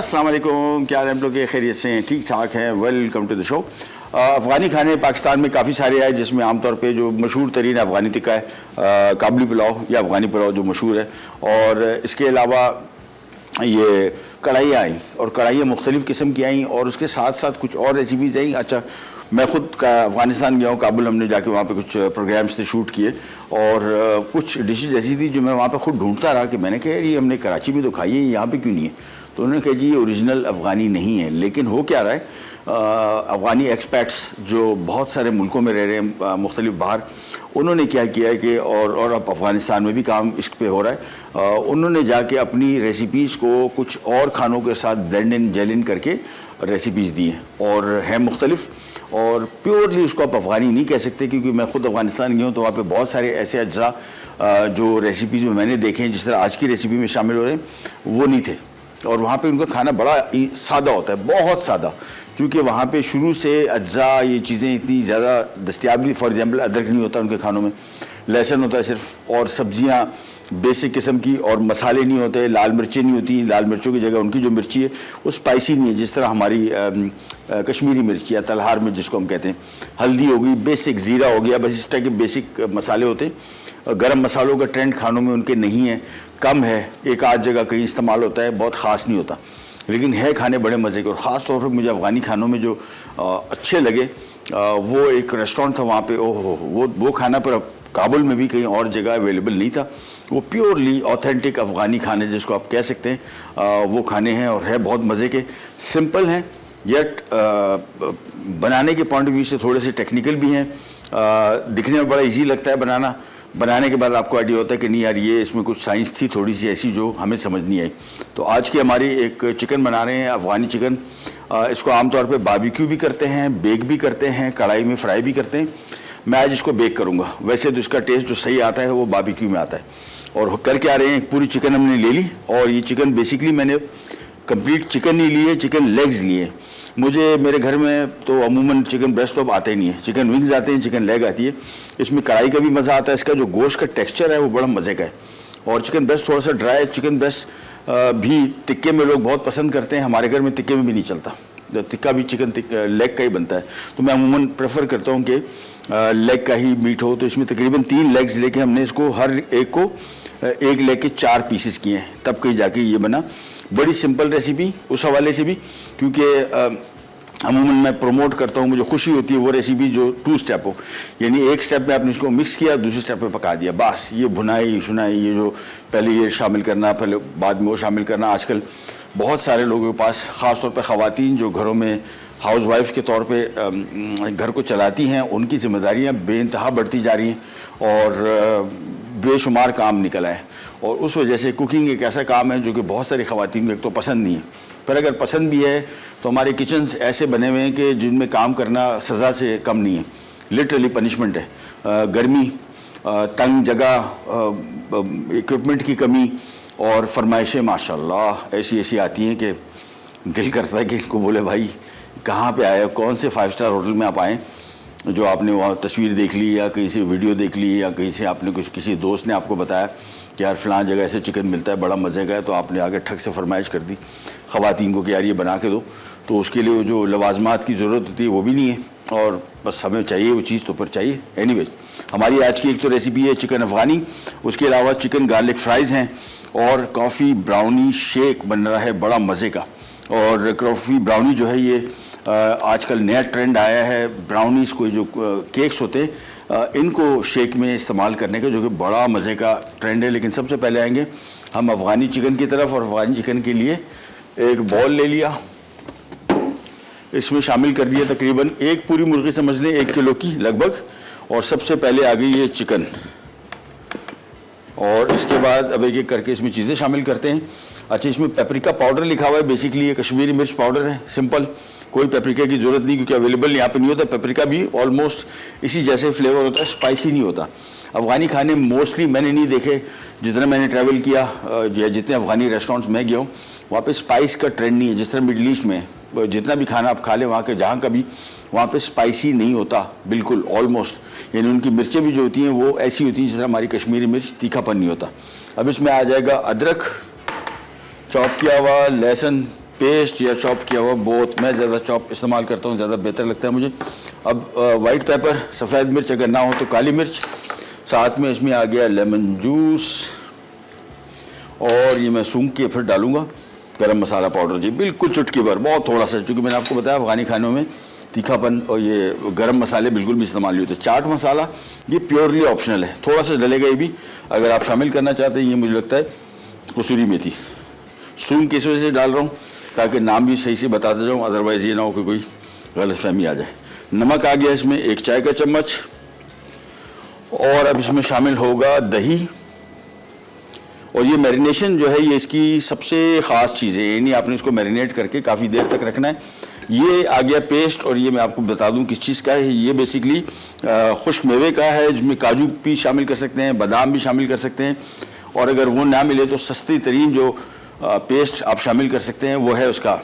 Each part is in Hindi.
अस्सलाम वालेकुम, क्या आप लोग खैरियत से हैं? ठीक ठाक हैं। Welcome to the show. अफ़गानी खाने पाकिस्तान में काफ़ी सारे आए, जिसमें आमतौर पे जो मशहूर तरीन अफ़गानी टिक्का है, काबुली पुलाव या अफ़गानी पुलाव जो मशहूर है, और इसके अलावा ये कढ़ाइयाँ आई और कढ़ाइयाँ मुख्तलिफ़ किस्म की आई और उसके साथ साथ कुछ और रेसिपीज़ आई। अच्छा, मैं ख़ुद अफ़गानिस्तान गया हूँ, काबुल, हमने जाके वहाँ पे कुछ प्रोग्राम्स थे, शूट किए, और कुछ डिशेज ऐसी थी जो मैं वहाँ पे खुद ढूंढता रहा कि मैंने कहा यार ये हमने कराची में तो खाई है, यहाँ पे क्यों नहीं है? तो उन्होंने कहा जी ये ओरिजिनल अफ़गानी नहीं है। लेकिन हो क्या रहा है, अफ़गानी एक्सपैट्स जो बहुत सारे मुल्कों में रह रहे हैं मुख्तलिफ बाहर, उन्होंने क्या किया है कि और अब अफ़गानिस्तान में भी काम इस पे हो रहा है, उन्होंने जाके अपनी रेसिपीज़ को कुछ और खानों के साथ ब्लेंड एंड जेल इन करके रेसिपीज़ दी हैं और है मुख्तलिफ, और प्योरली उसको आप अफ़गानी नहीं कह सकते, क्योंकि मैं ख़ुद अफ़गानिस्तान गया हूँ तो वहाँ पे बहुत सारे ऐसे अज्जा जो रेसिपीज़ में मैंने देखे हैं, जिस तरह आज की रेसिपी में शामिल हो रहे हैं, वो नहीं थे। और वहाँ पे उनका खाना बड़ा सादा होता है, बहुत सादा, क्योंकि वहाँ पे शुरू से अज्जा ये चीज़ें इतनी ज़्यादा दस्तियाब नहीं। फॉर एग्जांपल अदरक नहीं होता उनके खानों में, लहसुन होता है सिर्फ, और सब्जियाँ बेसिक किस्म की, और मसाले नहीं होते, लाल मिर्चें नहीं होती, लाल मिर्चों की जगह उनकी जो मिर्ची है वो स्पाइसी नहीं है, जिस तरह हमारी कश्मीरी मिर्च या तलहार मिर्च जिसको हम कहते हैं। हल्दी हो गई, बेसिक ज़ीरा हो गया, बस इस तरह के बेसिक मसाले होते हैं। गरम मसालों का ट्रेंड खानों में उनके नहीं है, कम है, एक आध जगह कहीं इस्तेमाल होता है, बहुत ख़ास नहीं होता, लेकिन है खाने बड़े मज़े के। और ख़ास तौर पर मुझे अफ़गानी खानों में जो अच्छे लगे वो एक रेस्टोरेंट था वहाँ पे, ओहो वो खाना पर काबुल में भी कहीं और जगह अवेलेबल नहीं था। वो प्योरली ऑथेंटिक अफ़गानी खाने जिसको आप कह सकते हैं, वो खाने हैं और है बहुत मज़े के, सिंपल हैं, येट बनाने के पॉइंट ऑफ व्यू से थोड़े से टेक्निकल भी हैं। दिखने में बड़ा इजी लगता है बनाना, बनाने के बाद आपको आइडिया होता है कि नहीं यार ये इसमें कुछ साइंस थी थोड़ी सी ऐसी जो हमें समझ नहीं आई। तो आज की हमारी एक चिकन बना रहे हैं, अफ़गानी चिकन। इसको आमतौर पे बारबेक्यू भी करते हैं, बेक भी करते हैं, कढ़ाई में फ्राई भी करते हैं। मैं आज इसको बेक करूँगा। वैसे तो इसका टेस्ट जो सही आता है वो बारबेक्यू में आता है। और कर क्या रहे हैं, पूरी चिकन हमने ले ली, और ये चिकन बेसिकली मैंने कंप्लीट चिकन नहीं लिए, चिकन लेग्स लिए। मुझे मेरे घर में तो अमूमन चिकन ब्रेस्ट तो अब आते ही नहीं है, चिकन विंग्स आते हैं, चिकन लेग आती है। इसमें कढ़ाई का भी मज़ा आता है, इसका जो गोश्त का टेक्सचर है वो बड़ा मज़े का है। और चिकन ब्रेस्ट थोड़ा सा ड्राई, चिकन ब्रेस्ट भी टिक्के में लोग बहुत पसंद करते हैं, हमारे घर में टिक्के में भी नहीं चलता, टिक्का भी चिकन लेग का ही बनता है। तो मैं अमूमन प्रेफर करता हूँ कि लेग का ही मीट हो। तो इसमें तकरीबन 3 लेग्स लेके हमने इसको हर एक को एक लेग के 4 पीसेस किए हैं, तब कहीं जाके ये बना। बड़ी सिंपल रेसिपी उस हवाले से भी, क्योंकि अमूमन मैं प्रमोट करता हूँ, मुझे खुशी होती है वो रेसिपी जो 2 स्टेप हो, यानी एक स्टेप में आपने इसको मिक्स किया, दूसरे स्टेप पे पका दिया, बस। ये भुनाई शुनाई, ये जो पहले ये शामिल करना, पहले बाद में वो शामिल करना, आजकल बहुत सारे लोगों के पास, ख़ास तौर पे ख़वातीन जो घरों में हाउस वाइफ के तौर पे घर को चलाती हैं, उनकी जिम्मेदारियाँ बेइंतहा बढ़ती जा रही हैं और बेशुमार काम निकला है। और उस वजह से कुकिंग एक ऐसा काम है जो कि बहुत सारी ख़वातीन को एक तो पसंद नहीं है, पर अगर पसंद भी है तो हमारे किचन्स ऐसे बने हुए हैं कि जिनमें काम करना सज़ा से कम नहीं है, लिटरली पनिशमेंट है। गर्मी, तंग जगह, इक्विपमेंट की कमी और फरमाइशें माशाल्लाह ऐसी ऐसी आती हैं कि दिल करता है कि इनको बोले भाई कहाँ पे आए, कौन से 5 स्टार होटल में आप आएँ जो आपने वहाँ तस्वीर देख ली या कहीं से वीडियो देख ली या कहीं से आपने कुछ किसी दोस्त ने आपको बताया कि यार फ़लाँ जगह ऐसे चिकन मिलता है बड़ा मज़े का है, तो आपने आगे ठग से फरमाइश कर दी ख़वातीन को कि यार ये बना के दो। तो उसके लिए जो लवाजमात की ज़रूरत होती है वो भी नहीं है, और बस हमें चाहिए वो चीज़ तो पर चाहिए। एनीवेज, हमारी आज की एक तो रेसिपी है चिकन अफ़गानी, उसके अलावा चिकन गार्लिक फ्राइज़ हैं, और कॉफ़ी ब्राउनी शेक बन रहा है बड़ा मज़े का। और कॉफ़ी ब्राउनी जो है ये आजकल नया ट्रेंड आया है, ब्राउनीज़ को जो केक्स होते हैं इनको शेक में इस्तेमाल करने का, जो कि बड़ा मज़े का ट्रेंड है। लेकिन सबसे पहले आएंगे हम अफ़गानी चिकन की तरफ, और अफ़गानी चिकन के लिए एक बॉल ले लिया, इसमें शामिल कर दिया तकरीबन एक पूरी मुर्गी समझ लें, 1 किलो की लगभग। और सबसे पहले आ गई ये चिकन, और इसके बाद अब एक एक करके इसमें चीज़ें शामिल करते हैं। अच्छा, इसमें पेपरिका पाउडर लिखा हुआ है, बेसिकली ये कश्मीरी मिर्च पाउडर है, सिंपल, कोई पेपरिका की ज़रूरत नहीं क्योंकि अवेलेबल यहाँ पे नहीं होता। पेपरिका भी ऑलमोस्ट इसी जैसे फ्लेवर होता है, स्पाइसी नहीं होता। अफ़गानी खाने मोस्टली मैंने नहीं देखे, जितना मैंने ट्रैवल किया या जितने अफ़गानी रेस्टोरेंट्स में गया हूँ वहाँ पे स्पाइस का ट्रेंड नहीं है। जिस तरह मिडल ईस्ट में जितना भी खाना आप खा लें वहाँ के जहाँ का भी, वहाँ पे स्पाइसी नहीं होता बिल्कुल, ऑलमोस्ट, यानी उनकी मिर्चें भी जो होती हैं वो ऐसी होती हैं जिस तरह हमारी कश्मीरी मिर्च, तीखापन नहीं होता। अब इसमें आ जाएगा अदरक, चॉप किया हुआ लहसुन पेस्ट या चॉप किया हुआ, बहुत मैं ज़्यादा चॉप इस्तेमाल करता हूँ, ज़्यादा बेहतर लगता है मुझे। अब वाइट पेपर, सफ़ेद मिर्च, अगर ना हो तो काली मिर्च, साथ में इसमें आ गया लेमन जूस, और ये मैं सूंघ के फिर डालूंगा गरम मसाला पाउडर जी, बिल्कुल चुटकी भर, बहुत थोड़ा सा, क्योंकि मैंने आपको बताया अफ़गानी खानों में तीखापन और ये गरम मसाले बिल्कुल भी इस्तेमाल नहीं होते। चाट मसाला ये प्योरली ऑप्शनल है, थोड़ा सा डलेगा ये भी, अगर आप शामिल करना चाहते हैं। ये मुझे लगता है कसूरी मेथी, सूंघ के इस वजह से डाल रहा हूँ ताकि नाम भी सही से बताते जाऊँ, अदरवाइज़ ये ना हो कि कोई गलतफहमी आ जाए। नमक आ गया इसमें 1 चाय का चम्मच, और अब इसमें शामिल होगा दही। और ये मैरिनेशन जो है ये इसकी सबसे ख़ास चीज़ है, यानी आपने इसको मैरिनेट करके काफ़ी देर तक रखना है। ये आ गया पेस्ट, और ये मैं आपको बता दूं किस चीज़ का है। ये बेसिकली खुश्क मेवे का है, जिसमें काजू भी शामिल कर सकते हैं, बादाम भी शामिल कर सकते हैं, और अगर वो ना मिले तो सस्ती तरीन जो पेस्ट आप शामिल कर सकते हैं वो है उसका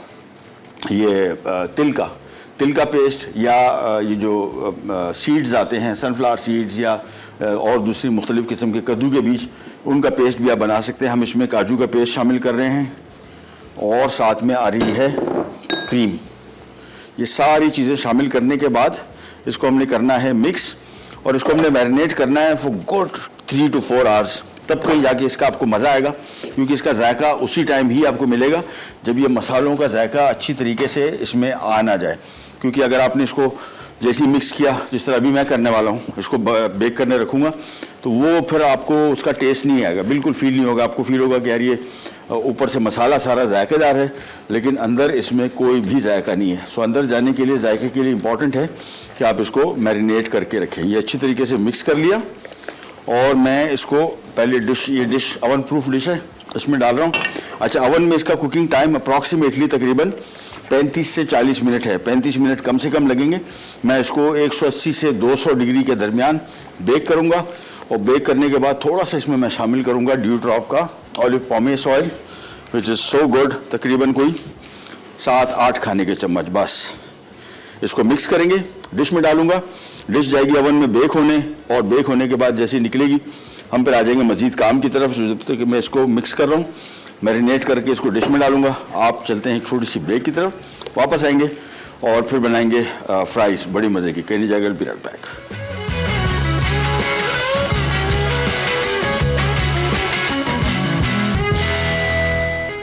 ये तिल का पेस्ट, या ये जो सीड्स आते हैं सनफ्लावर सीड्स या और दूसरी मुख्तलिफ़ किस्म के कद्दू के बीज, उनका पेस्ट भी आप बना सकते हैं। हम इसमें काजू का पेस्ट शामिल कर रहे हैं, और साथ में आ रही है क्रीम। ये सारी चीज़ें शामिल करने के बाद इसको हमने करना है मिक्स, और इसको हमने मैरिनेट करना है फॉर गुड 3 to 4 आवर्स। तब कहीं जाके इसका आपको मज़ा आएगा, क्योंकि इसका जायका उसी टाइम ही आपको मिलेगा जब ये मसालों का जायका अच्छी तरीके से इसमें आ ना जाए। क्योंकि अगर आपने इसको जैसे ही मिक्स किया, जिस तरह अभी मैं करने वाला हूँ, इसको बेक करने रखूँगा, तो वो फिर आपको उसका टेस्ट नहीं आएगा, बिल्कुल फील नहीं होगा। आपको फील होगा कि यार ये ऊपर से मसाला सारा जायकेदार है, लेकिन अंदर इसमें कोई भी जायका नहीं है। सो अंदर जाने के लिए, जायके के लिए इम्पॉर्टेंट है कि आप इसको मैरिनेट करके रखें। ये अच्छी तरीके से मिक्स कर लिया, और मैं इसको पहले ये डिश ओवन प्रूफ डिश है, इसमें डाल रहा हूँ। अच्छा, ओवन में इसका कुकिंग टाइम अप्रॉक्सीमेटली तकरीबन 35 से 40 मिनट है, 35 मिनट कम से कम लगेंगे। मैं इसको 180 से 200 डिग्री के दरमियान बेक करूँगा, और बेक करने के बाद थोड़ा सा इसमें मैं शामिल करूँगा ड्यू ड्रॉप का olive pomace oil, which is so good, तकरीबन कोई 7-8 खाने के चम्मच बस। इसको मिक्स करेंगे, डिश में डालूंगा, डिश जाएगी ओवन में बेक होने, और बेक होने के बाद जैसे ही निकलेगी हम फिर आ जाएंगे मज़ीद काम की तरफ। जब तक मैं इसको मिक्स कर रहा हूँ, मैरिनेट करके इसको डिश में डालूंगा। आप चलते हैं एक छोटी सी ब्रेक की तरफ, वापस आएंगे और फिर बनाएंगे फ्राइज़ बड़ी मज़े की। कहीं जाएगा, बी राइट बैक।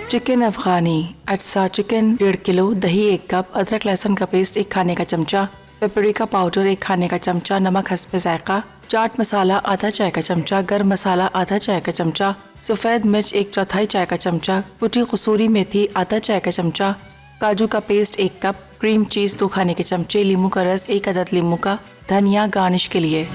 चिकन अफगानी अज्जा चिकन 1.5 किलो, दही 1 कप, अदरक लहसुन का पेस्ट 1 खाने का चमचा, पेपरिका पाउडर 1 खाने का चमचा, नमक हस्बे जायका, चाट मसाला आधा चाय का चमचा, गरम मसाला आधा चाय का चमचा, सफ़ेद मिर्च 1/4 चाय का चमचा, कुटी कसूरी मेथी आधा चाय का चमचा, काजू का पेस्ट 1 कप, क्रीम चीज़ 2 खाने के चमचे, लींबू का रस 1 अदद लींबू का, धनिया गार्निश के लिए।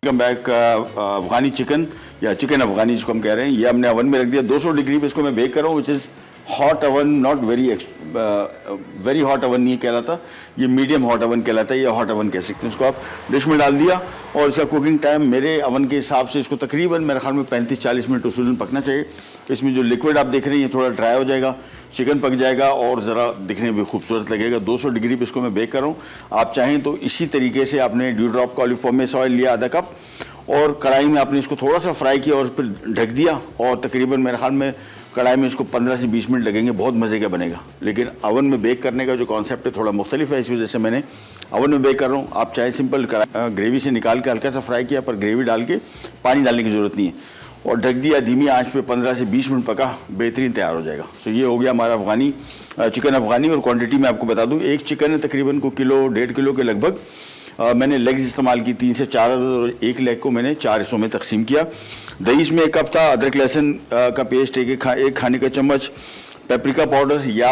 Welcome back. अफगानी चिकन या चिकन अफगानी जिसको हम कह रहे हैं, ये हमने ओवन में रख दिया 200 डिग्री पे। इसको मैं बेक कर रहा हूँ, which is hot oven, not very hot oven नहीं कहलाता, ये मीडियम हॉट ओवन कहलाता है, या हॉट ओवन कह सकते हैं। इसको आप डिश में डाल दिया, और इसका कुकिंग टाइम मेरे ओवन के हिसाब से इसको तकरीबन मेरे ख्याल में 35-40 मिनट उसूलन पकना चाहिए। इसमें जो लिक्विड आप देख रहे हैं ये थोड़ा ड्राई हो जाएगा, चिकन पक जाएगा और ज़रा दिखने में भी खूबसूरत लगेगा। 200 डिग्री पे इसको मैं बेक कर रहा हूँ। आप चाहें तो इसी तरीके से आपने ड्यू ड्रॉप का ऑलिव पॉमेस ऑयल लिया आधा कप, और कढ़ाई में आपने इसको थोड़ा सा फ्राई किया और फिर ढक दिया, और तकरीबन मेरे ख्याल में कढ़ाई में इसको 15 से 20 मिनट लगेंगे। बहुत मज़े का बनेगा। लेकिन ओवन में बेक करने का जो कॉन्सेप्ट है थोड़ा मुख्तलिफ है, इस वजह से मैंने ओवन में बेक कर रहा हूँ। आप चाहे सिंपल ग्रेवी से निकाल के हल्का सा फ्राई किया, पर ग्रेवी डाल के पानी डालने की ज़रूरत नहीं है, और ढक दिया धीमी आंच पे 15 से 20 मिनट पका, बेहतरीन तैयार हो जाएगा। सो ये हो गया हमारा अफगानी चिकन अफगानी। और क्वांटिटी मैं आपको बता दूँ, एक चिकन है तकरीबन को 1.5 किलो के लगभग। मैंने लेग्स इस्तेमाल की 3 से 4 अदद, और एक लेग को मैंने 4 हिस्सों में तकसीम किया। दही इसमें 1 कप था, अदरक लहसुन का पेस्ट 1 खाने का चम्मच, पेपरिका पाउडर या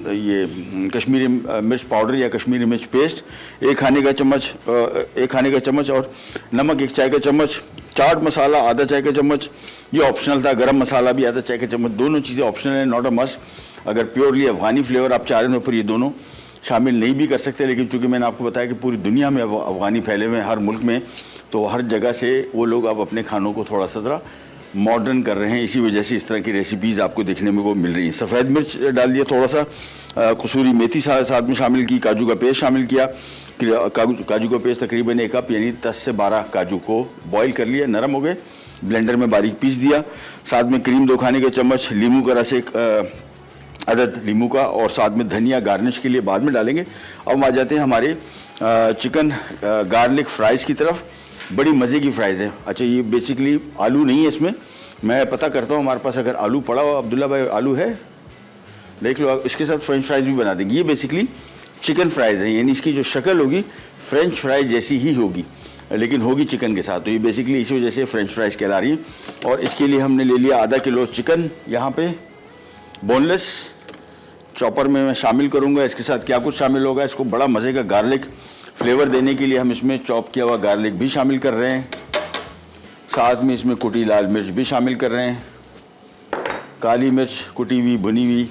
ये कश्मीरी मिर्च पाउडर या कश्मीरी मिर्च पेस्ट 1 खाने का चम्मच, और नमक 1 चाय का चम्मच, चाट मसाला आधा चाय का चम्मच, ये ऑप्शनल था, गरम मसाला भी आधा चाय का चम्मच। दोनों चीज़ें ऑप्शनल है, नॉट अ मस्ट। अगर प्योरली अफगानी फ्लेवर आप चाह रहे हैं तो फिर ये दोनों शामिल नहीं भी कर सकते। लेकिन चूँकि मैंने आपको बताया कि पूरी दुनिया में अफगानी फैले हुए हैं, हर मुल्क में, तो हर जगह से वो लोग अब अपने खानों को थोड़ा सा ज़रा मॉडर्न कर रहे हैं, इसी वजह से इस तरह की रेसिपीज़ आपको देखने में को मिल रही हैं। सफ़ेद मिर्च डाल दिया थोड़ा सा, कसूरी मेथी साथ में शामिल की, काजू का पेस्ट शामिल किया। काजू का पेस्ट तकरीबन 1 कप यानी 10 से 12 काजू को बॉईल कर लिया, नरम हो गए, ब्लेंडर में बारीक पीस दिया। साथ में क्रीम 2 खाने के चम्मच, लीमू का रस 1 अदद लीमू का, और साथ में धनिया गार्निश के लिए बाद में डालेंगे। अब हम आ जाते हैं हमारे चिकन गार्लिक फ्राइज़ की तरफ। बड़ी मज़े की फ्राइज़ है। अच्छा, ये बेसिकली आलू नहीं है इसमें, मैं पता करता हूँ हमारे पास अगर आलू पड़ा हो। अब्दुल्ला भाई आलू है, देख लो, इसके साथ फ्रेंच फ्राइज़ भी बना देंगे। ये बेसिकली चिकन फ्राइज़ है, यानी इसकी जो शक्ल होगी फ्रेंच फ्राइज जैसी ही होगी, लेकिन होगी चिकन के साथ। तो ये बेसिकली इसी वजह से फ्रेंच फ्राइज़ कहला रही है। और इसके लिए हमने ले लिया आधा किलो चिकन, यहाँ पे बोनलेस, चॉपर में मैं शामिल करूँगा। इसके साथ क्या कुछ शामिल होगा, इसको बड़ा मज़े का गार्लिक फ्लेवर देने के लिए हम इसमें चॉप किया हुआ गार्लिक भी शामिल कर रहे हैं। साथ में इसमें कुटी लाल मिर्च भी शामिल कर रहे हैं, काली मिर्च कुटी हुई भुनी हुई,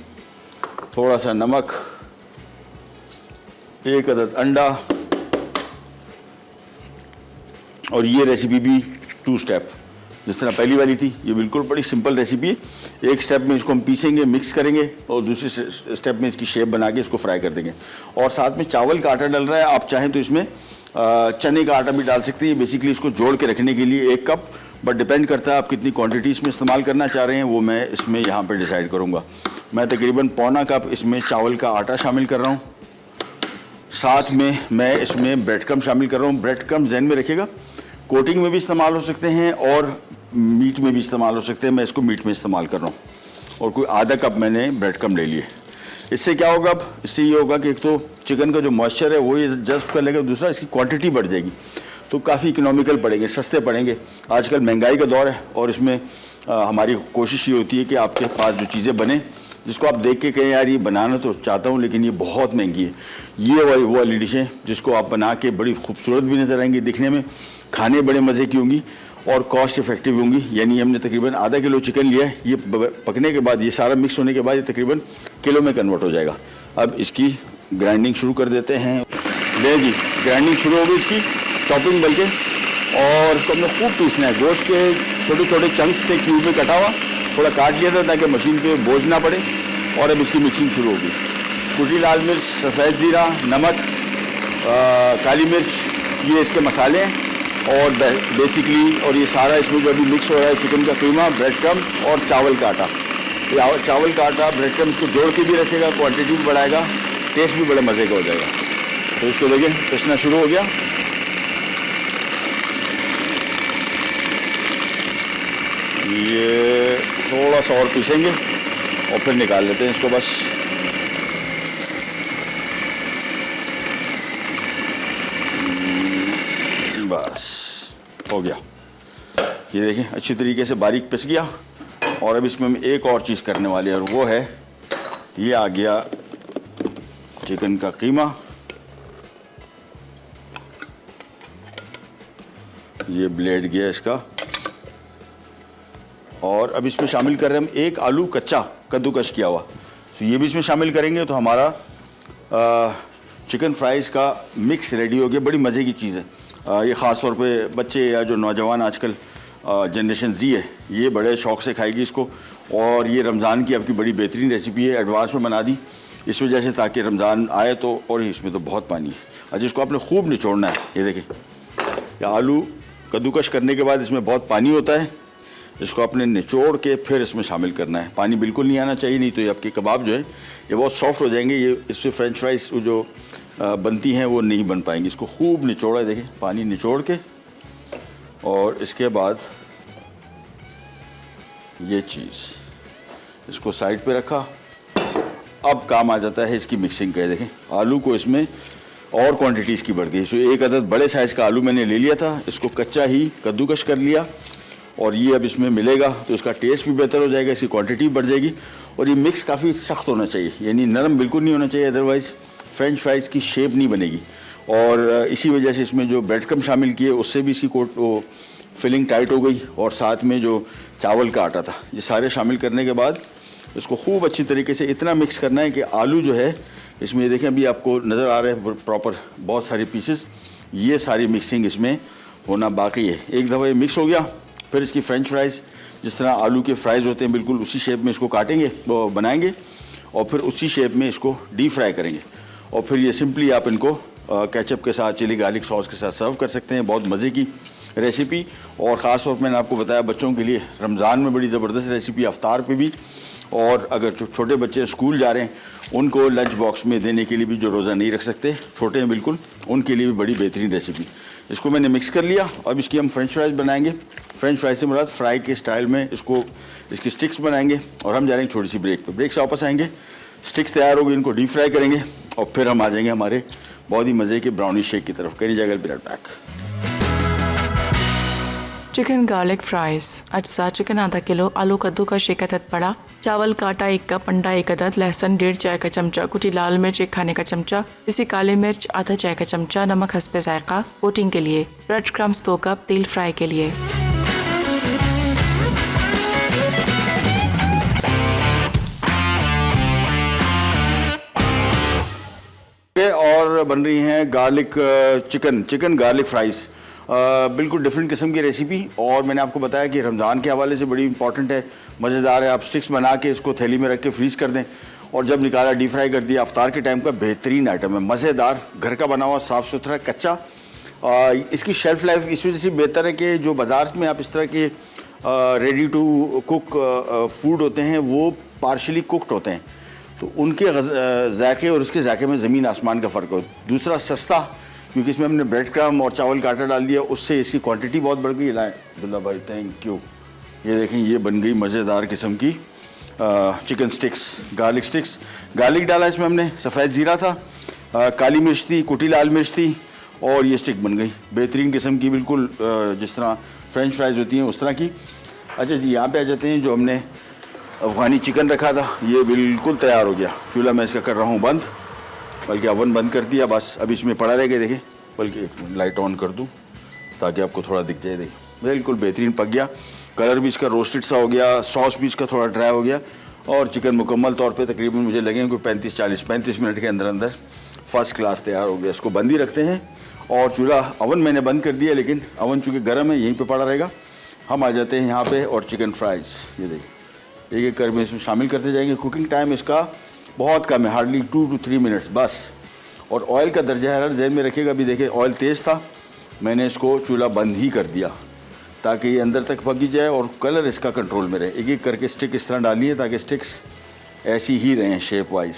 थोड़ा सा नमक, 1 अदद अंडा। और ये रेसिपी भी 2 स्टेप, जिस तरह पहली वाली थी, ये बिल्कुल बड़ी सिंपल रेसिपी है। 1 स्टेप में इसको हम पीसेंगे, मिक्स करेंगे, और दूसरे स्टेप में इसकी शेप बना के इसको फ्राई कर देंगे। और साथ में चावल का आटा डल रहा है, आप चाहें तो इसमें चने का आटा भी डाल सकते हैं। बेसिकली इसको जोड़ के रखने के लिए 1 कप, बट डिपेंड करता है आप कितनी क्वांटिटी इसमें इस्तेमाल करना चाह रहे हैं, वो मैं इसमें यहाँ पर डिसाइड करूँगा। मैं तकरीबन पौना कप इसमें चावल का आटा शामिल कर रहा हूँ। साथ में मैं इसमें ब्रेड क्रम्ब शामिल कर रहा हूँ। ब्रेड क्रम्ब ज़हन में रखिएगा, कोटिंग में भी इस्तेमाल हो सकते हैं और मीट में भी इस्तेमाल हो सकते हैं। मैं इसको मीट में इस्तेमाल कर रहा हूँ। और कोई आधा कप मैंने ब्रेड क्रम्ब ले लिए। इससे क्या होगा, अब इससे ये होगा कि एक तो चिकन का जो मॉइस्चर है वो ये जस्ट कर लेगा, दूसरा इसकी क्वांटिटी बढ़ जाएगी, तो काफ़ी इकोनॉमिकल पड़ेंगे, सस्ते पड़ेंगे। आजकल महंगाई का दौर है और इसमें हमारी कोशिश ये होती है कि आपके पास जो चीज़ें बने, जिसको आप देख के कहें यार ये बनाना तो चाहता हूँ लेकिन ये बहुत महंगी है, ये वो वाली डिशें जिसको आप बना के बड़ी खूबसूरत भी नज़र आएंगी दिखने में, खाने बड़े मज़े की होंगी और कॉस्ट इफेक्टिव होंगी। यानी हमने तकरीबन आधा किलो चिकन लिया है, ये पकने के बाद, ये सारा मिक्स होने के बाद ये तकरीबन किलो में कन्वर्ट हो जाएगा। अब इसकी ग्राइंडिंग शुरू कर देते हैं। ले जी, ग्राइंडिंग शुरू हो गई इसकी, चॉपिंग बल्कि, और इसको हमने खूब पीसना है। गोश्त के छोटे छोटे चंक्स थे, क्यूब में कटा हुआ, थोड़ा काट लिया था ताकि मशीन पे बोझ ना पड़े। और अब इसकी मिक्सिंग शुरू होगी। कुटी लाल मिर्च, सफ़ेद ज़ीरा, नमक, काली मिर्च, ये इसके मसाले हैं। और बेसिकली और ये सारा इसमें जो अभी मिक्स हो रहा है, चिकन का कीमा, ब्रेड क्रम्ब और चावल का आटा। चावल का आटा, ब्रेड क्रम्ब को जोड़ के भी रखेगा, क्वांटिटी भी बढ़ाएगा, टेस्ट भी बड़े मज़े का हो जाएगा। तो इसको देखिए पिसना शुरू हो गया। ये थोड़ा सा और पीसेंगे और फिर निकाल लेते हैं इसको बस। बस हो गया, ये देखें अच्छी तरीके से बारीक पिस गया। और अब इसमें हम एक और चीज़ करने वाले हैं और वो है, ये आ गया चिकन का कीमा। ये ब्लेड गया इसका। और अब इसमें शामिल कर रहे हैं हम 1 आलू कच्चा कद्दूकश किया हुआ, तो ये भी इसमें शामिल करेंगे। तो हमारा चिकन फ्राइज़ का मिक्स रेडी हो गया। बड़ी मज़े की चीज़ है ये, ख़ास तौर पे बच्चे या जो नौजवान आजकल जनरेशन जी है, ये बड़े शौक़ से खाएगी इसको। और ये रमज़ान की आपकी बड़ी बेहतरीन रेसिपी है, एडवांस में बना दी इस वजह से ताकि रमज़ान आए तो। और इसमें तो बहुत पानी है। अच्छा, इसको आपने खूब निचोड़ना है। ये देखें, ये आलू कद्दूकश करने के बाद इसमें बहुत पानी होता है, इसको आपने निचोड़ के फिर इसमें शामिल करना है। पानी बिल्कुल नहीं आना चाहिए, नहीं तो ये आपके कबाब जो है ये बहुत सॉफ्ट हो जाएंगे, ये इससे फ्रेंच फ्राइज जो बनती हैं वो नहीं बन पाएंगी। इसको खूब निचोड़ा, देखें पानी निचोड़ के, और इसके बाद ये चीज़ इसको साइड पे रखा। अब काम आ जाता है इसकी मिक्सिंग का। देखें आलू को इसमें और क्वांटिटीज़ की बढ़ गई। सो 1 अदद बड़े साइज़ का आलू मैंने ले लिया था, इसको कच्चा ही कद्दूकश कर लिया और ये अब इसमें मिलेगा तो इसका टेस्ट भी बेहतर हो जाएगा, इसकी क्वांटिटी बढ़ जाएगी। और ये मिक्स काफ़ी सख्त होना चाहिए, यानी नरम बिल्कुल नहीं होना चाहिए, अदरवाइज़ फ्रेंच फ्राइज़ की शेप नहीं बनेगी। और इसी वजह से इसमें जो ब्रेड क्रम्ब शामिल किए उससे भी इसकी वो फिलिंग टाइट हो गई। और साथ में जो चावल का आटा था, ये सारे शामिल करने के बाद इसको खूब अच्छी तरीके से इतना मिक्स करना है कि आलू जो है इसमें, देखें अभी आपको नज़र आ रहे हैं प्रॉपर बहुत सारे पीसेस, ये सारी मिक्सिंग इसमें होना बाकी है। एक दफ़ा ये मिक्स हो गया फिर इसकी फ्रेंच फ्राइज़, जिस तरह आलू के फ्राइज़ होते हैं बिल्कुल उसी शेप में इसको काटेंगे, वो बनाएंगे और फिर उसी शेप में इसको डीप फ्राई करेंगे। और फिर ये सिंपली आप इनको केचप के साथ, चिली गार्लिक सॉस के साथ सर्व कर सकते हैं। बहुत मज़े की रेसिपी, और ख़ास तौर पर मैंने आपको बताया बच्चों के लिए रमज़ान में बड़ी ज़बरदस्त रेसिपी, अफ्तार पे भी, और अगर छोटे बच्चे स्कूल जा रहे हैं उनको लंच बॉक्स में देने के लिए भी, जो रोज़ा नहीं रख सकते, छोटे हैं बिल्कुल, उनके लिए भी बड़ी बेहतरीन रेसिपी। इसको मैंने मिक्स कर लिया। अब इसकी हम फ्रेंच फ्राइज़ बनाएंगे। फ्रेंच फ्राइज से मुराद फ्राई के स्टाइल में इसकी स्टिक्स बनाएंगे। और हम जा रहे हैं छोटी सी ब्रेक पे। ब्रेक से वापस आएंगे, स्टिक्स तैयार होगी, इनको डीप फ्राई करेंगे और फिर हम आ जाएंगे हमारे बहुत ही मज़े के ब्राउनी शेक की तरफ। कहीं जाएगा बिराट बैक। चिकन गार्लिक फ्राइज अज्जा चिकन आधा किलो, आलू कद्दू का शेका तत्पड़ा, चावल काटा 1 कप, अंडा 1 अदद, लहसुन 1.5 चाय का चमचा, कुटी लाल मिर्च 1 खाने का चमचा, पिसी काली मिर्च आधा चाय का चमचा, नमक हस्बे जायका। कोटिंग के लिए ब्रेड क्रम्स 2 कप, तेल फ्राई के लिए। और बन रही हैं गार्लिक चिकन गार्लिक फ्राइज़। बिल्कुल डिफरेंट किस्म की रेसिपी, और मैंने आपको बताया कि रमज़ान के हवाले से बड़ी इंपॉर्टेंट है, मज़ेदार है। आप स्टिक्स बना के इसको थैली में रख के फ्रीज़ कर दें और जब निकाला डीप फ्राई कर दिया। अफ्तार के टाइम का बेहतरीन आइटम है, मज़ेदार, घर का बना हुआ, साफ़ सुथरा, कच्चा। इसकी शेल्फ़ लाइफ इस वजह से बेहतर है कि जो बाज़ार में आप इस तरह के रेडी टू कुक फूड होते हैं वो पार्शली कुकड होते हैं, तो उनके जायके और उसके जायके में ज़मीन आसमान का फ़र्क हो। दूसरा सस्ता, क्योंकि इसमें हमने ब्रेड क्रम और चावल का आटा डाल दिया, उससे इसकी क्वांटिटी बहुत बढ़ गई। लाएँ अब्दुल्ला भाई, थैंक यू। ये देखें, ये बन गई मज़ेदार किस्म की chicken sticks, garlic sticks. Garlic डाला इसमें हमने, सफ़ेद ज़ीरा था, काली मिर्च थी, कुटी लाल मिर्च थी, और ये स्टिक बन गई बेहतरीन किस्म की, बिल्कुल जिस तरह फ्रेंच फ्राइज़ होती हैं उस तरह की। अच्छा जी, यहाँ पे आ जाते हैं। जो हमने अफ़गानी चिकन रखा था ये बिल्कुल तैयार हो गया। चूल्हा मैं इसका कर रहा हूँ बंद, बल्कि अवन बंद कर दिया, बस अब इसमें पड़ा रह गया। देखें, बल्कि एक लाइट ऑन कर दूँ ताकि आपको थोड़ा दिख जाए। देखिए बिल्कुल बेहतरीन पक गया, कलर भी इसका रोस्टेड सा हो गया, सॉस भी इसका थोड़ा ड्राई हो गया, और चिकन मुकम्मल तौर पे तकरीबन मुझे लगे कोई 35 मिनट के अंदर अंदर फ़र्स्ट क्लास तैयार हो गया। इसको बंद ही रखते हैं, और चूल्हा अवन मैंने बंद कर दिया, लेकिन अवन चूँकि गर्म है यहीं पर पड़ा रहेगा। हम आ जाते हैं यहाँ पर, और चिकन फ्राइज़ ये देखिए एक एक कर में इसमें शामिल करते जाएंगे। कुकिंग टाइम इसका बहुत कम है, हार्डली 2 to 3 मिनट्स बस। और ऑयल का दर्जा हरारत ज़हन में रखिएगा। अभी देखिए ऑयल तेज़ था, मैंने इसको चूल्हा बंद ही कर दिया ताकि ये अंदर तक पकी जाए और कलर इसका कंट्रोल में रहे। एक एक करके स्टिक इस तरह डाली है ताकि स्टिक्स ऐसी ही रहें शेप वाइज।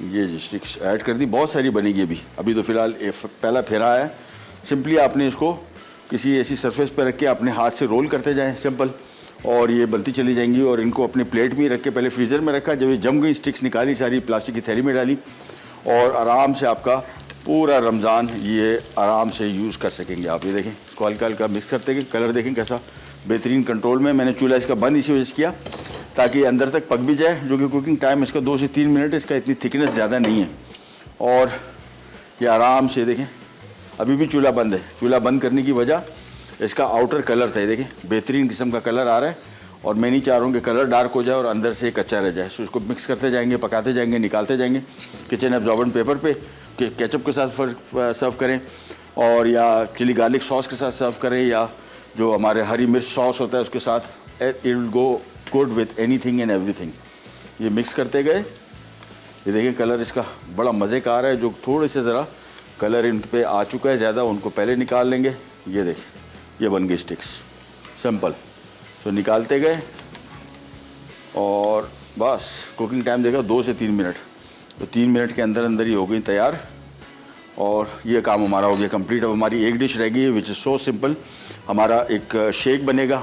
ये जी स्टिक्स ऐड कर दी, बहुत सारी बनेगी अभी तो फ़िलहाल पहला फेरा है। सिंपली आपने इसको किसी ऐसी सरफेस पर रख के अपने हाथ से रोल करते जाएं, सिंपल, और ये बनती चली जाएंगी। और इनको अपने प्लेट में रख के पहले फ्रीज़र में रखा, जब ये जम गई स्टिक्स निकाली, सारी प्लास्टिक की थैली में डाली, और आराम से आपका पूरा रमज़ान ये आराम से यूज़ कर सकेंगे आप। ये देखें, इसको हल्का हल्का मिक्स करते गए, कलर देखें कैसा बेहतरीन कंट्रोल में। मैंने चूल्हा इसका बंद इसी वजह से किया ताकि अंदर तक पक भी जाए, जो कि कुकिंग टाइम इसका 2 से 3 मिनट, इसका इतनी थिकनेस ज़्यादा नहीं है। और ये आराम से देखें, अभी भी चूल्हा बंद है। चूल्हा बंद करने की वजह इसका आउटर कलर था, ये देखें बेहतरीन किस्म का कलर आ रहा है, और मैं नहीं चाह रहा हूँ कि कलर डार्क हो जाए और अंदर से कच्चा रह जाए। सो इसको मिक्स करते जाएंगे, पकाते जाएंगे, निकालते जाएंगे। किचन एब्जॉर्बेंट पेपर पे केचप के साथ सर्व करें, और या चिली गार्लिक सॉस के साथ सर्व करें, या जो हमारे हरी मिर्च सॉस होता है उसके साथ। It will go good with anything and everything. ये मिक्स करते गए, ये देखिए कलर इसका बड़ा मज़े का आ रहा है। जो थोड़े से ज़रा कलर इन पे आ चुका है ज़्यादा, उनको पहले निकाल लेंगे। ये देखिए, ये बन गई स्टिक्स, सिंपल। सो निकालते गए, और बस कुकिंग टाइम देखा 2 से 3 मिनट, तो 3 मिनट के अंदर अंदर ही हो गई तैयार, और ये काम हमारा हो गया कंप्लीट। अब हमारी एक डिश रह गई है विच इज़ सो सिंपल। हमारा एक शेक बनेगा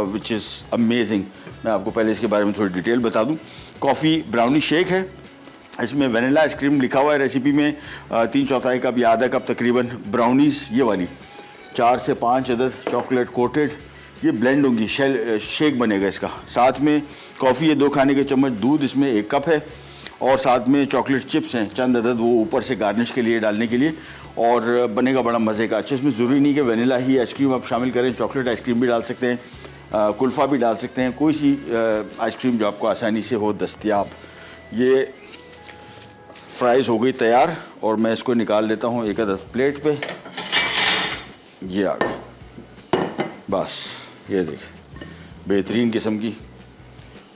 विच इज़ अमेजिंग। मैं आपको पहले इसके बारे में थोड़ी डिटेल बता दूँ। कॉफ़ी ब्राउनी शेक है, इसमें वनीला आइसक्रीम लिखा हुआ है रेसिपी में। 3/4 कप या आधा कप तकरीबन ब्राउनीज़, ये वाली 4 से 5 अदद चॉकलेट कोटेड, ये ब्लेंड होंगी, शेक बनेगा इसका। साथ में कॉफ़ी है 2 खाने के चम्मच, दूध इसमें 1 कप है, और साथ में चॉकलेट चिप्स हैं चंद अदद, वो ऊपर से गार्निश के लिए डालने के लिए, और बनेगा बड़ा मज़े का। अच्छा, इसमें ज़रूरी नहीं कि वनीला ही आइसक्रीम आप शामिल करें, चॉकलेट आइसक्रीम भी डाल सकते हैं, कुल्फ़ा भी डाल सकते हैं, कोई सी आइसक्रीम जो आपको आसानी से हो दस्तयाब। ये फ्राइज़ हो गई तैयार, और मैं इसको निकाल लेता हूँ एक अदद प्लेट पे। ये आ गई, बस ये देखिए बेहतरीन किस्म की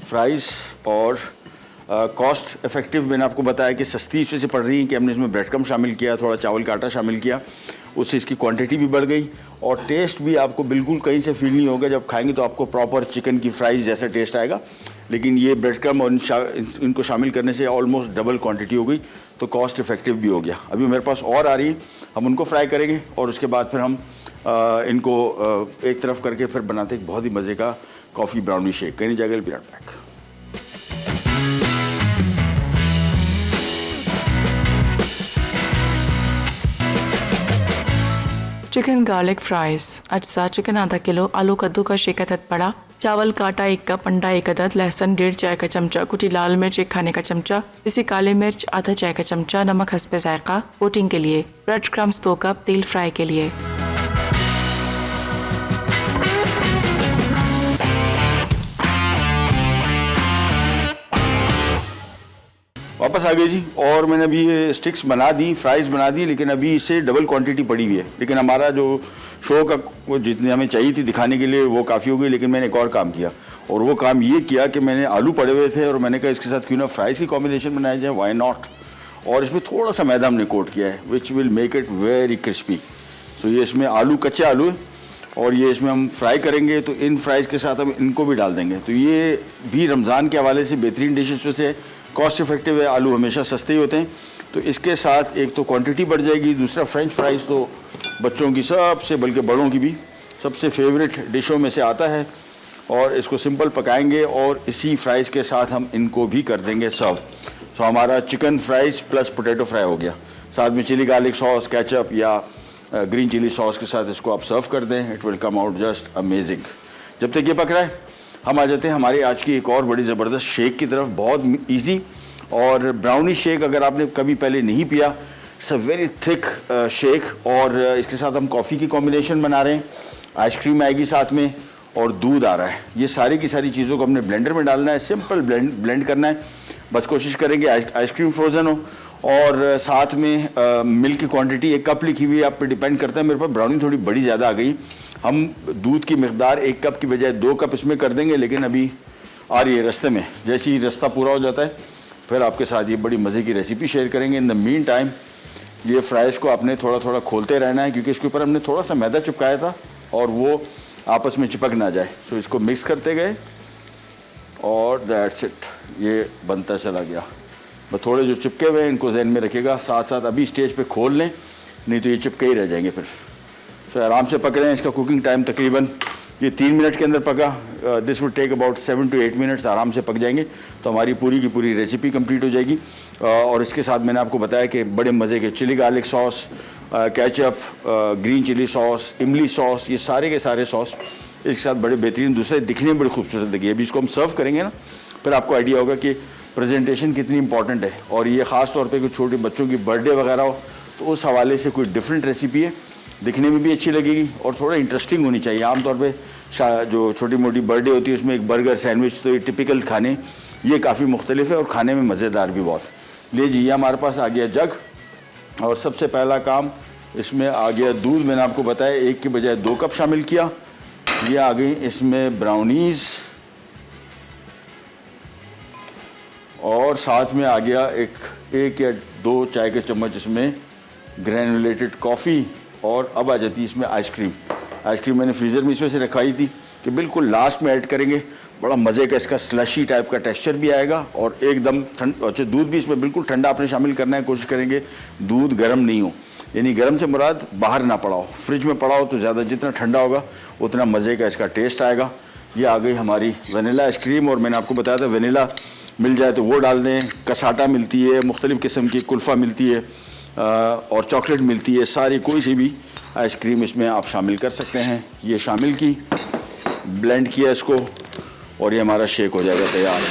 फ्राइज़। और कॉस्ट इफ़ेक्टिव मैंने आपको बताया कि सस्ती इससे पड़ रही है कि हमने इसमें ब्रेड कम शामिल किया, थोड़ा चावल का आटा शामिल किया, उससे इसकी क्वांटिटी भी बढ़ गई और टेस्ट भी आपको बिल्कुल कहीं से फील नहीं होगा। जब खाएंगे तो आपको प्रॉपर चिकन की फ्राइज़ जैसा टेस्ट आएगा। लेकिन ये ब्रेड क्रम और इनको शामिल करने से ऑलमोस्ट डबल क्वांटिटी हो गई, तो कॉस्ट इफ़ेक्टिव भी हो गया। अभी मेरे पास और आ रही है, हम उनको फ्राई करेंगे और उसके बाद फिर हम इनको एक तरफ करके फिर बनाते एक बहुत ही मज़े का कॉफ़ी ब्राउनी शेक। कहीं जाएगा be right back. Chicken garlic fries अज्जा चिकन आधा किलो, आलू कद्दू का शेक अदद बड़ा, चावल का आटा 1 कप, अंडा 1 अदद, लहसुन 1.5 चाय का चमचा, कुटी लाल मिर्च 1 खाने का चमचा, पिसी काली मिर्च आधा चाय का चमचा, नमक हस्बे जायका। कोटिंग के लिए ब्रेड क्रम्स 2 कप, तेल फ्राई के लिए। वापस आ गए जी, और मैंने अभी ये स्टिक्स बना दी, फ्राइज़ बना दी, लेकिन अभी इससे डबल क्वांटिटी पड़ी हुई है। लेकिन हमारा जो शो का वो जितनी हमें चाहिए थी दिखाने के लिए वो काफ़ी हो गई। लेकिन मैंने एक और काम किया, और वो काम ये किया कि मैंने आलू पड़े हुए थे और मैंने कहा इसके साथ क्यों ना फ्राइज़ की कॉम्बिनेशन बनाया जाए, वाई नॉट। और इसमें थोड़ा सा मैदा हमने कोट किया है which will make it very crispy. So ये इसमें आलू, कच्चे आलू है और ये इसमें हम फ्राई करेंगे, तो इन फ्राइज़ के साथ हम इनको भी डाल देंगे। तो ये भी रमज़ान के हवाले से बेहतरीन डिशेस में से कॉस्ट इफेक्टिव है। आलू हमेशा सस्ते ही होते हैं, तो इसके साथ एक तो क्वांटिटी बढ़ जाएगी, दूसरा फ्रेंच फ्राइज़ तो बच्चों की सबसे, बल्कि बड़ों की भी सबसे फेवरेट डिशों में से आता है। और इसको सिंपल पकाएंगे और इसी फ्राइज़ के साथ हम इनको भी कर देंगे सर्व। तो हमारा chicken fries plus potato fry हो गया। साथ में चिली गार्लिक सॉस, केचप या ग्रीन चिली सॉस के साथ इसको आप सर्व कर दें, it will come out just amazing. जब तक ये पक रहा है हम आ जाते हैं हमारी आज की एक और बड़ी ज़बरदस्त शेक की तरफ। बहुत इजी और ब्राउनी शेक अगर आपने कभी पहले नहीं पिया, it's a very thick shake. और इसके साथ हम कॉफ़ी की कॉम्बिनेशन बना रहे हैं, आइसक्रीम आएगी साथ में और दूध आ रहा है। ये सारी की सारी चीज़ों को हमने ब्लेंडर में डालना है, सिंपल ब्लेंड करना है। बस कोशिश करेंगे आइसक्रीम फ्रोज़न हो। और साथ में मिल्क की क्वांटिटी 1 कप लिखी हुई है, आप पे डिपेंड करता है। मेरे पास ब्राउनी थोड़ी बड़ी ज़्यादा आ गई, हम दूध की मकदार 1 कप की बजाय 2 कप इसमें कर देंगे। लेकिन अभी आ रही है रास्ते में, जैसे ही रास्ता पूरा हो जाता है फिर आपके साथ ये बड़ी मज़े की रेसिपी शेयर करेंगे। इन द मीन टाइम ये फ्राइज़ को आपने थोड़ा थोड़ा खोलते रहना है, क्योंकि इसके ऊपर हमने थोड़ा सा मैदा चिपकाया था और वो आपस में चिपक ना जाए। सो इसको मिक्स करते गए और दैट्स इट, ये बनता चला गया। बस थोड़े जो चिपके हुए हैं इनको जहन में रखिएगा, साथ साथ अभी स्टेज पे खोल लें, नहीं तो ये चिपके ही रह जाएंगे फिर। तो आराम से पक रहे हैं। इसका कुकिंग टाइम तकरीबन ये 3 मिनट के अंदर पका। This would take about 7 to 8 minutes, आराम से पक जाएंगे तो हमारी पूरी की पूरी रेसिपी कंप्लीट हो जाएगी। और इसके साथ मैंने आपको बताया कि बड़े मज़े के chilli garlic sauce, ketchup, green chilli sauce, इमली सॉस, ये सारे के सारे सॉस इसके साथ बड़े बेहतरीन, दूसरे दिखने में बड़ी खूबसूरत लगी। अभी इसको हम सर्व करेंगे ना, फिर आपको आइडिया होगा कि प्रेजेंटेशन कितनी इंपॉर्टेंट है। और ये ख़ास तौर पे कुछ छोटे बच्चों की बर्थडे वगैरह हो तो उस हवाले से कोई डिफरेंट रेसिपी है, दिखने में भी अच्छी लगेगी और थोड़ा इंटरेस्टिंग होनी चाहिए। आमतौर पे जो छोटी मोटी बर्थडे होती है उसमें एक बर्गर, सैंडविच, तो ये टिपिकल खाने, ये काफ़ी मुख्तलिफ है और खाने में मज़ेदार भी बहुत। ले जी, ये हमारे पास आ गया जग और सबसे पहला काम इसमें आ गया दूध। मैंने आपको बताया 1 की बजाय 2 कप शामिल किया। ये आ गई इसमें ब्राउनीज़ और साथ में आ गया एक या 2 चाय के चम्मच इसमें ग्रैनुलेटेड कॉफ़ी। और अब आ जाती है इसमें आइसक्रीम। आइसक्रीम मैंने फ्रीज़र में इस वजह से रखाई थी कि बिल्कुल लास्ट में ऐड करेंगे, बड़ा मज़े का इसका स्लशी टाइप का टेक्सचर भी आएगा और एकदम ठंड। अच्छा, दूध भी इसमें बिल्कुल ठंडा आपने शामिल करना है, कोशिश करेंगे दूध गर्म नहीं हो, यानी गर्म से मुराद बाहर ना पड़ा हो, फ्रिज में पड़ा हो तो ज़्यादा, जितना ठंडा होगा उतना मज़े का इसका टेस्ट आएगा। ये आ गई हमारी वनीला आइसक्रीम। और मैंने आपको बताया था वनीला मिल जाए तो वो डाल दें, कसाटा मिलती है, मुख्तलिफ़ किस्म की कुल्फ़ा मिलती है और चॉकलेट मिलती है, सारी कोई सी भी आइसक्रीम इसमें आप शामिल कर सकते हैं। ये शामिल की, ब्लेंड किया इसको और ये हमारा शेक हो जाएगा तैयार।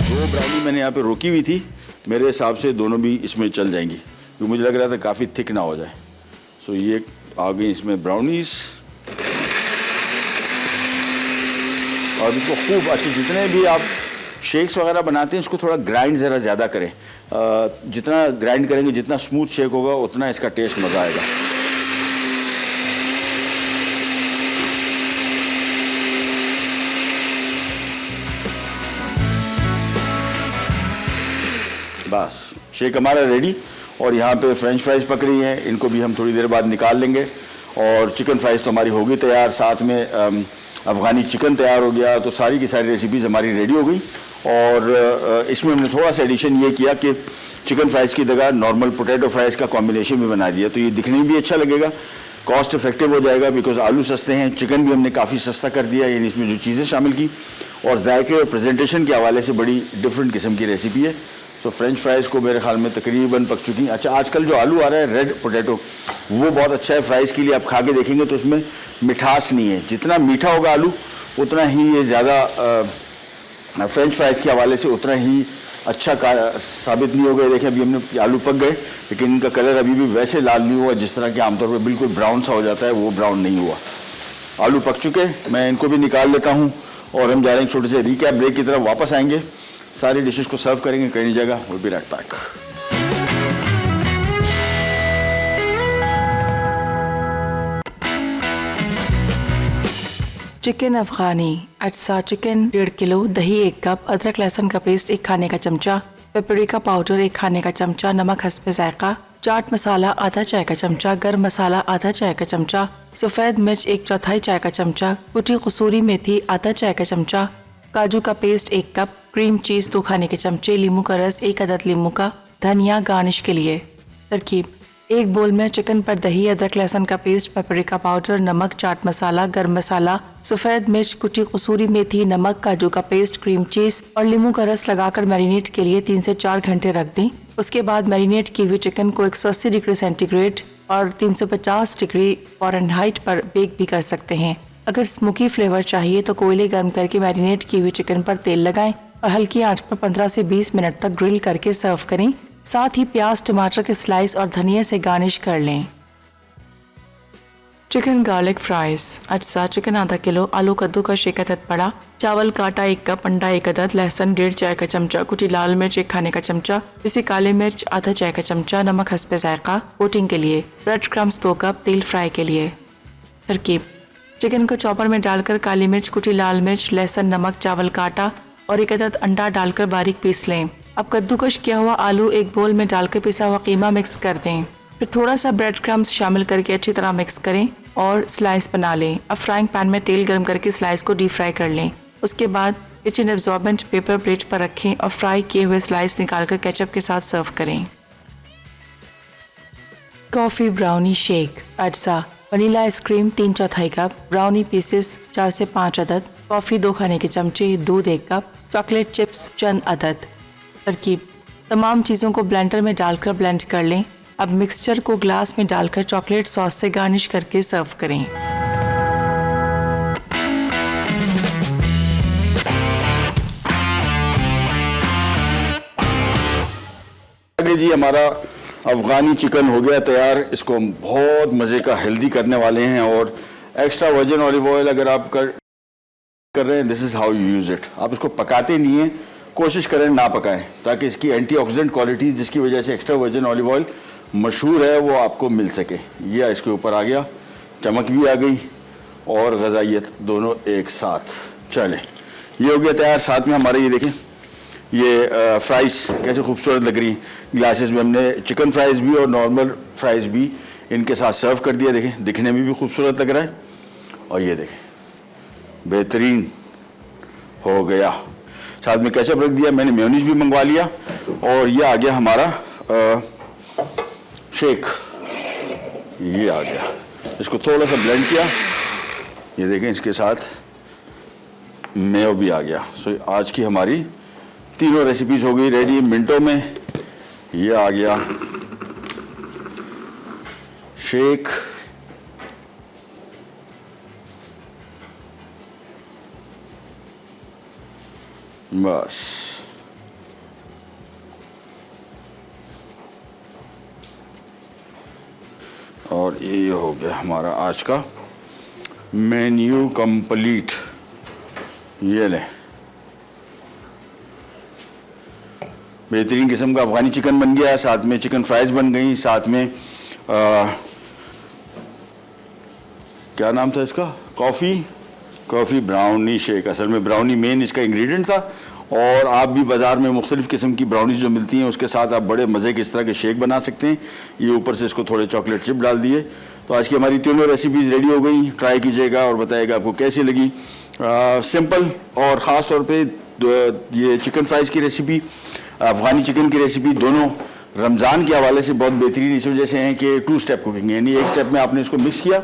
2 ब्राउनी मैंने यहाँ पे रोकी हुई थी, मेरे हिसाब से दोनों भी इसमें चल जाएंगी क्योंकि मुझे लग रहा था काफ़ी थिक ना हो जाए। सो ये आ गई इसमें ब्राउनीज़ और इसको खूब अच्छे, जितने भी आप शेक्स वगैरह बनाते हैं इसको थोड़ा ग्राइंड ज़रा ज़्यादा करें। जितना ग्राइंड करेंगे, जितना स्मूथ शेक होगा, उतना इसका टेस्ट मज़ा आएगा। बस शेक हमारा रेडी। और यहाँ पे फ्रेंच फ्राइज पक रही हैं, इनको भी हम थोड़ी देर बाद निकाल लेंगे। और चिकन फ्राइज तो हमारी होगी तैयार, साथ में अफ़गानी चिकन तैयार हो गया। तो सारी की सारी रेसिपीज़ हमारी रेडी हो गई। और इसमें हमने थोड़ा सा एडिशन ये किया कि चिकन फ्राइज़ की जगह नॉर्मल पोटैटो फ्राइज़ का कॉम्बिनेशन भी बना दिया, तो ये दिखने में भी अच्छा लगेगा, कॉस्ट इफेक्टिव हो जाएगा, बिकॉज आलू सस्ते हैं, चिकन भी हमने काफ़ी सस्ता कर दिया, यानी इसमें जो चीज़ें शामिल की। और जायके और प्रेजेंटेशन के हवाले से बड़ी डिफरेंट किस्म की रेसिपी है। तो फ्रेंच फ्राइज़ को मेरे ख्याल में तकरीबन पक चुकी हैं। अच्छा, आजकल जो आलू आ रहा है रेड पोटैटो, वो बहुत अच्छा है फ्राइज़ के लिए। आप खा के देखेंगे तो उसमें मिठास नहीं है। जितना मीठा होगा आलू, उतना ही ये ज़्यादा फ्रेंच फ्राइज़ के हवाले से उतना ही अच्छा साबित नहीं होगा। देखें, अभी हमने आलू पक गए, लेकिन इनका कलर अभी भी वैसे लाल नहीं हुआ जिस तरह के आमतौर पर बिल्कुल ब्राउन सा हो जाता है, वो ब्राउन नहीं हुआ। आलू पक चुके, मैं इनको भी निकाल लेता हूँ और हम जा रहे हैं छोटे से रिकैप ब्रेक की तरफ। वापस आएंगे, सारी डिशेस को सर्व करेंगे कई जगह। Will be right back. Chicken Afghani अटसा चिकन 1.5 किलो, दही 1 कप, अदरक लहसुन का पेस्ट 1 खाने का चमचा, पेपरिका पाउडर 1 खाने का चमचा, नमक हस्बे जायका, चाट मसाला आधा चाय का चमचा, गर्म मसाला आधा चाय का चमचा, सफ़ेद मिर्च 1/4 चाय का चमचा, कुटी कसूरी मेथी आधा चाय का चमचा, काजू का पेस्ट 1 कप, क्रीम चीज़ 2 खाने के चमचे, लींबू का रस 1 अदद लींबू का, धनिया गार्निश के लिए। तरकीब: एक बोल में चिकन पर दही, अदरक लहसुन का पेस्ट, पेपरिका पाउडर, नमक, चाट मसाला, गर्म मसाला, सफ़ेद मिर्च, कुटी कसूरी मेथी, नमक, काजू का पेस्ट, क्रीम चीज़ और नींबू का रस लगाकर मैरिनेट के लिए 3 से 4 घंटे रख दें। उसके बाद मैरिनेट की हुई चिकन को 180 डिग्री सेंटीग्रेड और 350 डिग्री फ़ारेनहाइट पर बेक भी कर सकते हैं। अगर स्मोकी फ्लेवर चाहिए तो कोयले गर्म करके मैरिनेट की हुई चिकन पर तेल लगाएं और हल्की आंच पर 15 से 20 मिनट तक ग्रिल करके सर्व करें। साथ ही प्याज, टमाटर के स्लाइस और धनिया से गार्निश कर लें। चिकन गार्लिक फ्राइज अटसा चिकन आधा किलो, आलू कद्दूकस 1 अदद बड़ा, चावल काटा 1 कप, अंडा 1 अदद, लहसुन 1.5 चाय का चमचा, कुटी लाल मिर्च 1 खाने का चमचा, इसी काले मिर्च आधा चाय का चमचा, नमक हस्बे जायका, कोटिंग के लिए, ब्रेड क्रम्स 2 कप, तेल फ्राई के लिए। तरकीब: चिकन को चॉपर में डालकर काली मिर्च, कुटी लाल मिर्च, लहसुन, नमक, चावल काटा और 1 अदद अंडा डालकर बारीक पीस लें। अब कद्दूकश किया हुआ आलू एक बोल में डालकर पिसा हुआ कीमा मिक्स कर दें। फिर थोड़ा सा ब्रेड क्रम्स शामिल करके अच्छी तरह मिक्स करें और स्लाइस बना लें। अब फ्राइंग पैन में तेल गर्म करके स्लाइस को डीप फ्राई कर लें। उसके बाद किचन एब्जॉर्बेंट पेपर प्लेट पर रखें और फ्राई किए हुए स्लाइस निकालकर केचप के साथ सर्व करें। कॉफ़ी ब्राउनी शेक अटसा वनीला आइसक्रीम 3/4 कप, ब्राउनी पीसेस 4 से 5 अदद, कॉफ़ी 2 खाने के चमचे, दूध 1 कप, चॉकलेट चिप्स चंद अदद। तरकीब: तमाम चीज़ों को ब्लेंडर में डालकर ब्लेंड कर लें। अब मिक्सचर को ग्लास में डालकर चॉकलेट सॉस से गार्निश करके सर्व करें। आगे जी हमारा अफ़गानी चिकन हो गया तैयार। इसको हम बहुत मज़े का हेल्दी करने वाले हैं। और एक्स्ट्रा वर्जिन ऑलिव ऑयल अगर आप कर रहे हैं, this is how you use it. आप इसको पकाते नहीं हैं, कोशिश करें ना पकाएं, ताकि इसकी एंटीऑक्सीडेंट क्वालिटीज़ जिसकी वजह से एक्स्ट्रा वर्जिन ऑलिव ऑयल मशहूर है वो आपको मिल सके। ये इसके ऊपर आ गया, चमक भी आ गई और ग़ज़ाइयत दोनों एक साथ। चलें, ये हो गया तैयार। साथ में हमारे ये देखें, ये फ्राइज़ कैसे खूबसूरत लग रही। ग्लासेस में हमने चिकन फ्राइज़ भी और नॉर्मल फ्राइज़ भी इनके साथ सर्व कर दिया। देखें, दिखने में भी खूबसूरत लग रहा है। और ये देखें, बेहतरीन हो गया। साथ में केचप रख दिया, मैंने मेयोनीज भी मंगवा लिया। और ये आ गया हमारा शेक, ये आ गया। इसको थोड़ा सा ब्लेंड किया, ये देखें, इसके साथ मेयो भी आ गया। सो आज की हमारी तीनों रेसिपीज हो गई रेडी मिनटों में। ये आ गया शेक, बस। और ये हो गया हमारा आज का मेन्यू कंप्लीट। ये लें, बेहतरीन किस्म का अफ़गानी चिकन बन गया, साथ में चिकन फ्राइज़ बन गई, साथ में क्या नाम था इसका, कॉफ़ी ब्राउनी शेक। असल में ब्राउनी मेन इसका इंग्रेडिएंट था, और आप भी बाज़ार में मुख्तलिफ़ किस्म की ब्राउनीज जो मिलती हैं उसके साथ आप बड़े मज़े के इस तरह के शेक बना सकते हैं। ये ऊपर से इसको थोड़े चॉकलेट चिप डाल दिए। तो आज की हमारी तीनों रेसिपीज़ रेडी हो गई। ट्राई कीजिएगा और बताइएगा आपको कैसी लगी। सिंपल और ख़ास तौर पे ये चिकन फ्राइज़ की रेसिपी, अफ़गानी चिकन की रेसिपी दोनों रमज़ान के हवाले से बहुत बेहतरीन इस वजह से हैं कि 2 स्टेप कुकिंग है, यानी एक स्टेप में आपने इसको मिक्स किया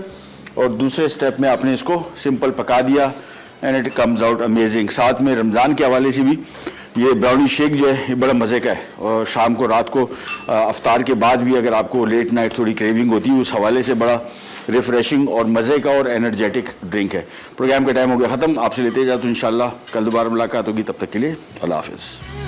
और दूसरे स्टेप में आपने इसको सिंपल पका दिया and it comes out amazing. साथ में रमज़ान के हवाले से भी ये ब्राउनी शेक जो है ये बड़ा मज़े का है, और शाम को रात को अफ्तार के बाद भी अगर आपको लेट नाइट थोड़ी क्रेविंग होती है उस हवाले से बड़ा रिफ़्रेशिंग और मज़े का और एनर्जेटिक ड्रिंक है। प्रोग्राम का टाइम हो गया ख़त्म, आपसे लेते जाओ तो इंशाल्लाह कल दोबारा मुलाकात होगी। तब तक के लिए अल्लाह हाफ़िज़।